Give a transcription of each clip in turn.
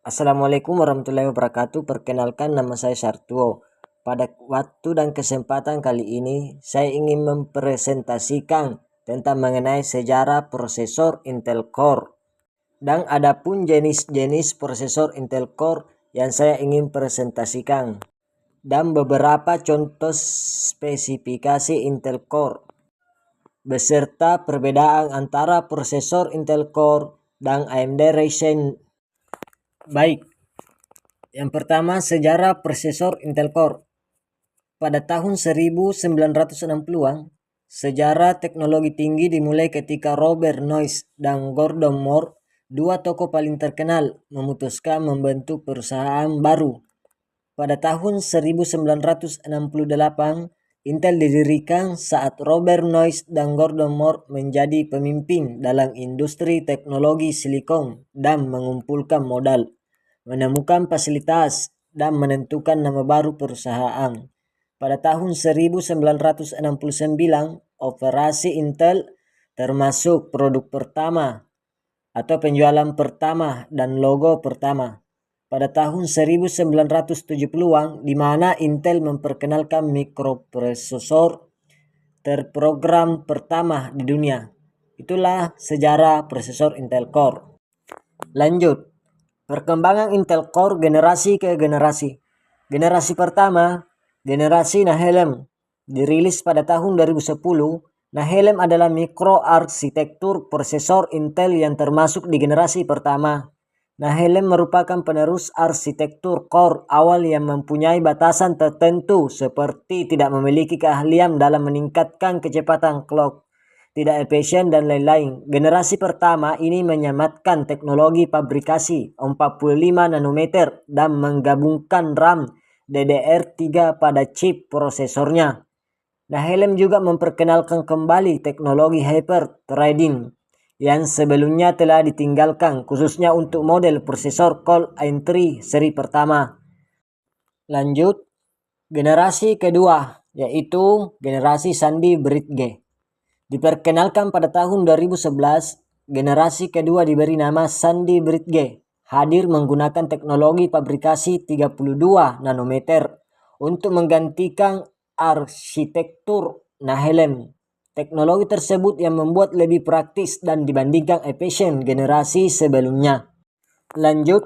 Assalamualaikum warahmatullahi wabarakatuh. Perkenalkan, nama saya Sartuo. Pada waktu dan kesempatan kali ini, saya ingin mempresentasikan tentang mengenai sejarah prosesor Intel Core. Dan adapun jenis-jenis prosesor Intel Core yang saya ingin presentasikan. Dan beberapa contoh spesifikasi Intel Core. Beserta perbedaan antara prosesor Intel Core dan AMD Ryzen. Baik, yang pertama, sejarah prosesor Intel Core. Pada tahun 1960-an, sejarah teknologi tinggi dimulai ketika Robert Noyce dan Gordon Moore, dua tokoh paling terkenal, memutuskan membentuk perusahaan baru. Pada tahun 1968, Intel didirikan saat Robert Noyce dan Gordon Moore menjadi pemimpin dalam industri teknologi silikon dan mengumpulkan modal, menemukan fasilitas, dan menentukan nama baru perusahaan. Pada tahun 1969, operasi Intel termasuk produk pertama atau penjualan pertama dan logo pertama. Pada tahun 1970-an, di mana Intel memperkenalkan mikroprosesor terprogram pertama di dunia. Itulah sejarah prosesor Intel Core. Lanjut. Perkembangan Intel Core generasi ke generasi. Generasi pertama, generasi Nehalem, dirilis pada tahun 2010. Nehalem adalah mikroarsitektur prosesor Intel yang termasuk di generasi pertama. Nehalem merupakan penerus arsitektur core awal yang mempunyai batasan tertentu seperti tidak memiliki keahlian dalam meningkatkan kecepatan clock, tidak efisien, dan lain-lain. Generasi pertama ini menyematkan teknologi fabrikasi 45 nanometer dan menggabungkan RAM DDR3 pada chip prosesornya. Nehalem juga memperkenalkan kembali teknologi hyper-threading yang sebelumnya telah ditinggalkan, khususnya untuk model prosesor Core i3 seri pertama. Lanjut, generasi kedua, yaitu generasi Sandy Bridge. Diperkenalkan pada tahun 2011, generasi kedua diberi nama Sandy Bridge, hadir menggunakan teknologi fabrikasi 32 nanometer untuk menggantikan arsitektur Nehalem. Teknologi tersebut yang membuat lebih praktis dan dibandingkan efisien generasi sebelumnya. Lanjut,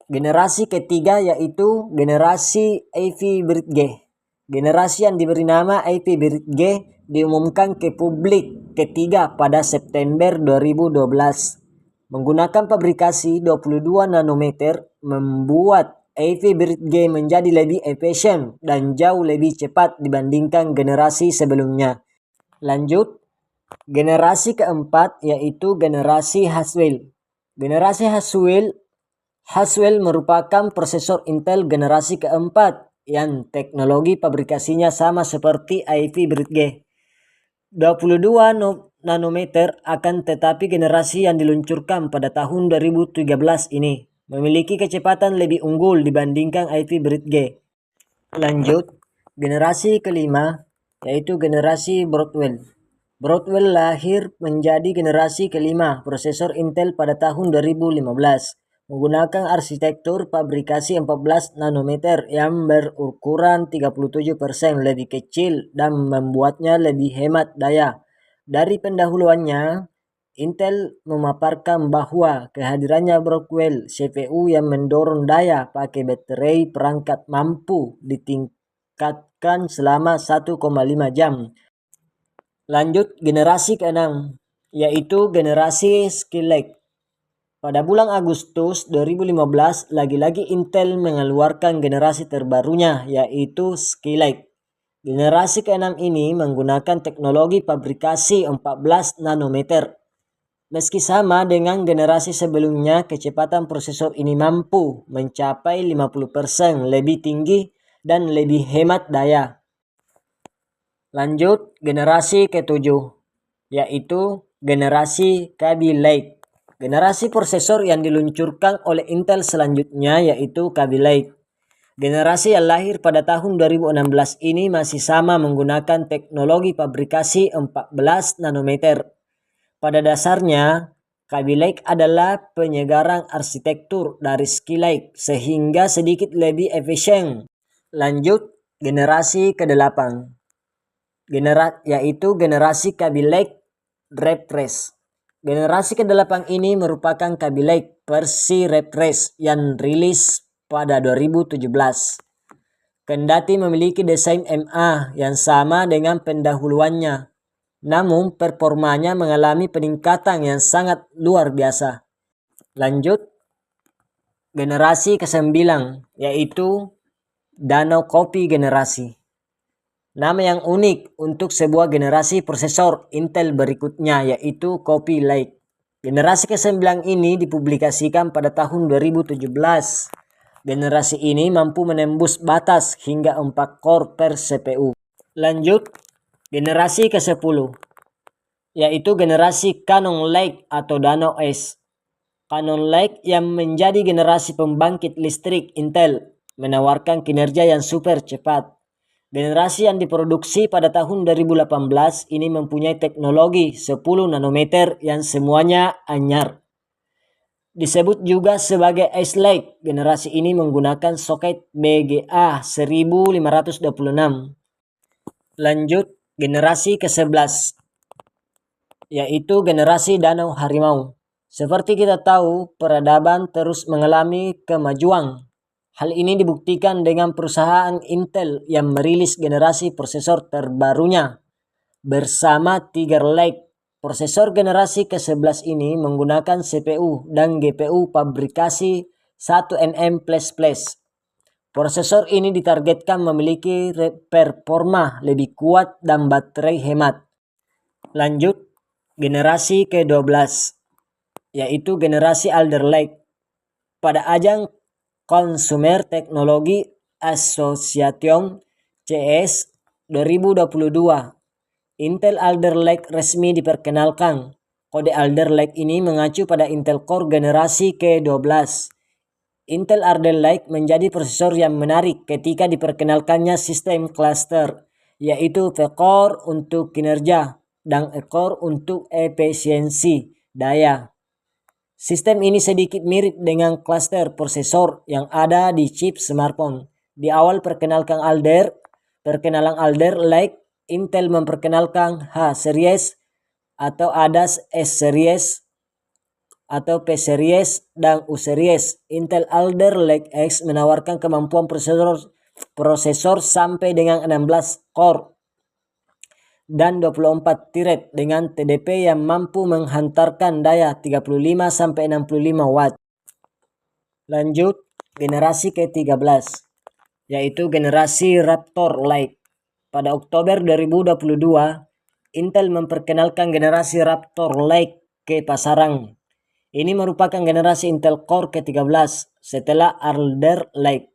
generasi ketiga yaitu generasi Ivy Bridge. Generasi yang diberi nama Ivy Bridge diumumkan ke publik ketiga pada September 2012. Menggunakan fabrikasi 22 nanometer membuat Ivy Bridge menjadi lebih efisien dan jauh lebih cepat dibandingkan generasi sebelumnya. Lanjut, generasi keempat yaitu generasi Haswell. Generasi Haswell merupakan prosesor Intel generasi keempat yang teknologi fabrikasinya sama seperti Ivy Bridge. 22 nanometer, akan tetapi generasi yang diluncurkan pada tahun 2013 ini memiliki kecepatan lebih unggul dibandingkan Ivy Bridge. Lanjut, generasi kelima yaitu generasi Broadwell. Broadwell lahir menjadi generasi kelima prosesor Intel pada tahun 2015. Menggunakan arsitektur fabrikasi 14 nanometer yang berukuran 37% lebih kecil dan membuatnya lebih hemat daya. Dari pendahuluannya, Intel memaparkan bahwa kehadirannya Broadwell CPU yang mendorong daya pakai baterai perangkat mampu ditingkatkan selama 1,5 jam. Lanjut, generasi ke-6 yaitu generasi Skylake. Pada bulan Agustus 2015, lagi-lagi Intel mengeluarkan generasi terbarunya yaitu Skylake. Generasi ke-6 ini menggunakan teknologi fabrikasi 14 nanometer. Meski sama dengan generasi sebelumnya, kecepatan prosesor ini mampu mencapai 50% lebih tinggi dan lebih hemat daya. Lanjut, generasi ke-7 yaitu generasi Kaby Lake. Generasi prosesor yang diluncurkan oleh Intel selanjutnya yaitu Kaby Lake. Generasi yang lahir pada tahun 2016 ini masih sama menggunakan teknologi fabrikasi 14 nanometer. Pada dasarnya, Kaby Lake adalah penyegaran arsitektur dari Skylake sehingga sedikit lebih efisien. Lanjut, generasi ke-8. Yaitu generasi Kaby Lake Refresh. Generasi ke-8 ini merupakan Kaby Lake versi Refresh yang rilis pada 2017. Kendati memiliki desain MA yang sama dengan pendahuluannya, namun performanya mengalami peningkatan yang sangat luar biasa. Lanjut, generasi ke-9, yaitu Danau Kopi generasi. Nama yang unik untuk sebuah generasi prosesor Intel berikutnya, yaitu Kopi Lake. Generasi ke-9 ini dipublikasikan pada tahun 2017. Generasi ini mampu menembus batas hingga 4 core per CPU. Lanjut, generasi ke-10, yaitu generasi Cannon Lake atau Danau Es. Cannon Lake yang menjadi generasi pembangkit listrik Intel menawarkan kinerja yang super cepat. Generasi yang diproduksi pada tahun 2018 ini mempunyai teknologi 10 nanometer yang semuanya anyar. Disebut juga sebagai Ice Lake, generasi ini menggunakan soket BGA 1526. Lanjut, generasi ke-11, yaitu generasi Danau Harimau. Seperti kita tahu, peradaban terus mengalami kemajuan. Hal ini dibuktikan dengan perusahaan Intel yang merilis generasi prosesor terbarunya bersama Tiger Lake. Prosesor generasi ke-11 ini menggunakan CPU dan GPU fabrikasi 1nm++. Prosesor ini ditargetkan memiliki performa lebih kuat dan baterai hemat. Lanjut, generasi ke-12, yaitu generasi Alder Lake. Pada ajang Consumer Technology Association (CES) 2022, Intel Alder Lake resmi diperkenalkan. Kode Alder Lake ini mengacu pada Intel Core generasi ke-12. Intel Alder Lake menjadi prosesor yang menarik ketika diperkenalkannya sistem cluster, yaitu V-Core untuk kinerja dan E-Core untuk efisiensi daya. Sistem ini sedikit mirip dengan cluster prosesor yang ada di chip smartphone. Di awal perkenalan Alder Lake, Intel memperkenalkan H-Series atau ADAS S-Series atau P-Series dan U-Series. Intel Alder Lake X menawarkan kemampuan prosesor sampai dengan 16 core dan 24 thread dengan TDP yang mampu menghantarkan daya 35-65 watt. Lanjut, generasi ke-13, yaitu generasi Raptor Lake. Pada Oktober 2022, Intel memperkenalkan generasi Raptor Lake ke pasaran. Ini merupakan generasi Intel Core ke-13 setelah Alder Lake,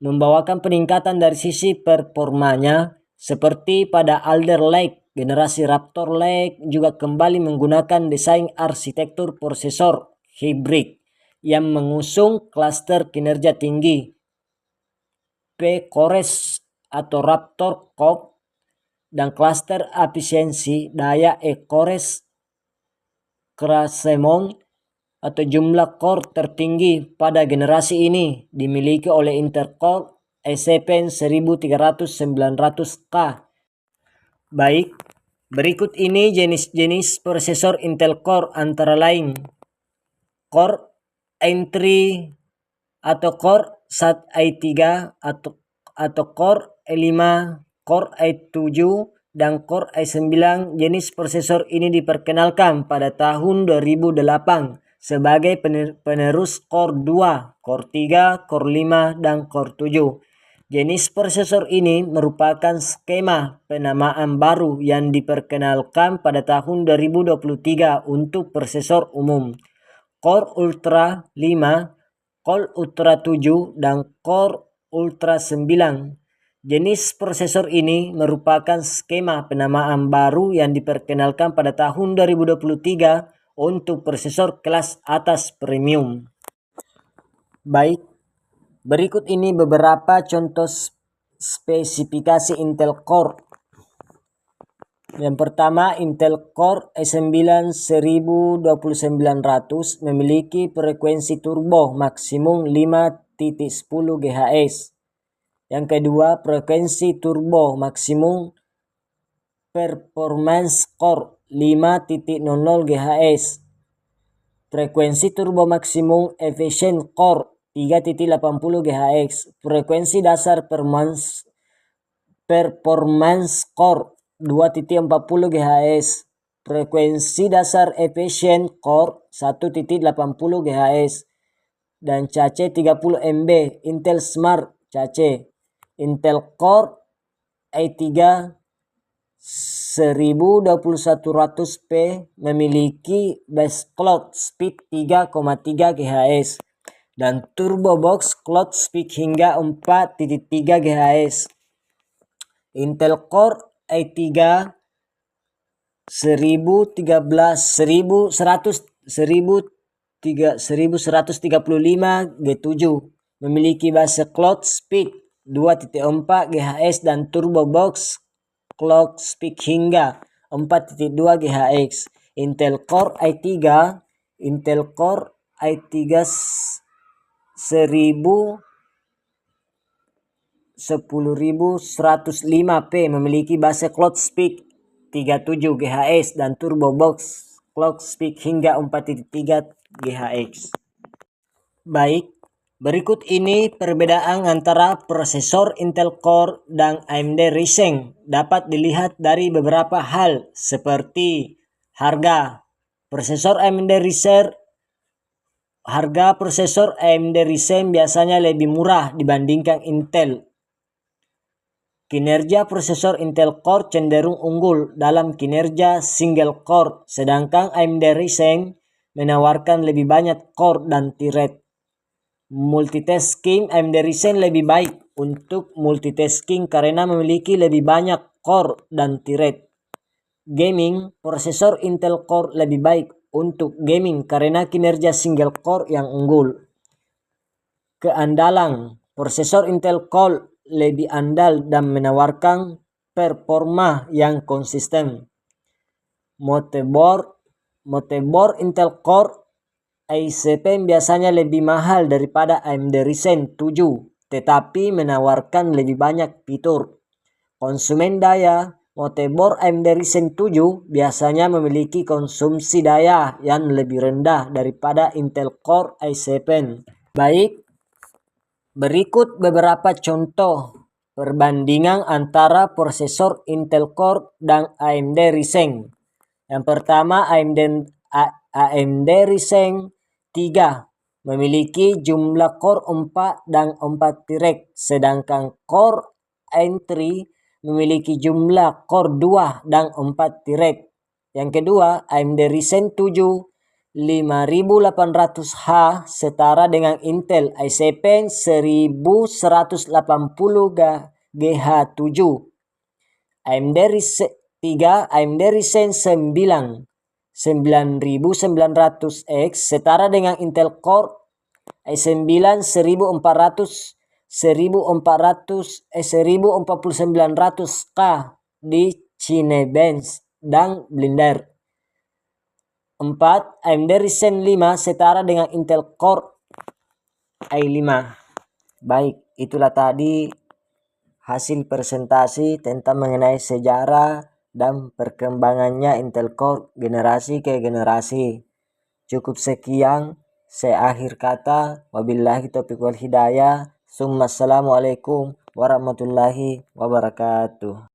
membawakan peningkatan dari sisi performanya. Seperti pada Alder Lake, generasi Raptor Lake juga kembali menggunakan desain arsitektur prosesor hibrid yang mengusung klaster kinerja tinggi P-Cores atau Raptor Core dan klaster efisiensi daya E-Cores Krasemon atau jumlah core tertinggi pada generasi ini dimiliki oleh Intel Core i7 1300-900K. Baik, berikut ini jenis-jenis prosesor Intel Core antara lain Core i3 atau Core i3 atau Core i5, Core i7 dan Core i9. Jenis prosesor ini diperkenalkan pada tahun 2008 sebagai penerus Core 2, Core 3, Core 5, dan Core 7. Jenis prosesor ini merupakan skema penamaan baru yang diperkenalkan pada tahun 2023 untuk prosesor umum. Core Ultra 5, Core Ultra 7, dan Core Ultra 9. Jenis prosesor ini merupakan skema penamaan baru yang diperkenalkan pada tahun 2023 untuk prosesor kelas atas premium. Baik, berikut ini beberapa contoh spesifikasi Intel Core. Yang pertama, Intel Core i9 10900 memiliki frekuensi turbo maksimum 5.10 GHz. Yang kedua, frekuensi turbo maksimum Performance Core 5.00 GHz. Frekuensi turbo maksimum Efficient Core 3.80 GHz. Frekuensi dasar Performance Core 2.40 GHz. Frekuensi dasar Efficient Core 1.80 GHz. Dan cache 30 MB. Intel Smart cache. Intel Core i3 10100P memiliki base clock speed 3,3 GHz dan turbo box clock speed hingga 4.3 GHz. Intel Core i3 1135G7 memiliki base clock speed 2.4 GHz dan turbo box clock speed hingga 4.2 GHz. Intel Core i3 10105P memiliki base clock speed 37 GHz dan turbo box clock speed hingga 4.3 GHz. Baik, berikut ini perbedaan antara prosesor Intel Core dan AMD Ryzen. Dapat dilihat dari beberapa hal seperti harga. Harga prosesor AMD Ryzen biasanya lebih murah dibandingkan Intel. Kinerja prosesor Intel Core cenderung unggul dalam kinerja single core, sedangkan AMD Ryzen menawarkan lebih banyak core dan thread. Multitasking, AMD Ryzen lebih baik untuk multitasking karena memiliki lebih banyak core dan thread. Gaming, prosesor Intel Core lebih baik untuk gaming karena kinerja single core yang unggul. Keandalan, prosesor Intel Core lebih andal dan menawarkan performa yang konsisten. Motherboard Intel Core i7 biasanya lebih mahal daripada AMD Ryzen 7, tetapi menawarkan lebih banyak fitur. Konsumen daya, motherboard AMD Ryzen 7 biasanya memiliki konsumsi daya yang lebih rendah daripada Intel Core i7. Baik, berikut beberapa contoh perbandingan antara prosesor Intel Core dan AMD Ryzen. Yang pertama, AMD Ryzen 3 memiliki jumlah core 4 dan 4 thread, sedangkan Core i3 memiliki jumlah core 2 dan 4 thread. Yang kedua, AMD Ryzen 7 5800H setara dengan Intel i7 1180 GH7. AMD Ryzen 9 9900X setara dengan Intel Core i9 14900K di Cinebench dan Blender. 4. AMD Ryzen 5 setara dengan Intel Core i5. Baik, itulah tadi hasil presentasi tentang mengenai sejarah dan perkembangannya Intel Core generasi ke generasi. Cukup sekian, saya akhir kata. Wabillahi taufiq wal hidayah. Assalamualaikum warahmatullahi wabarakatuh.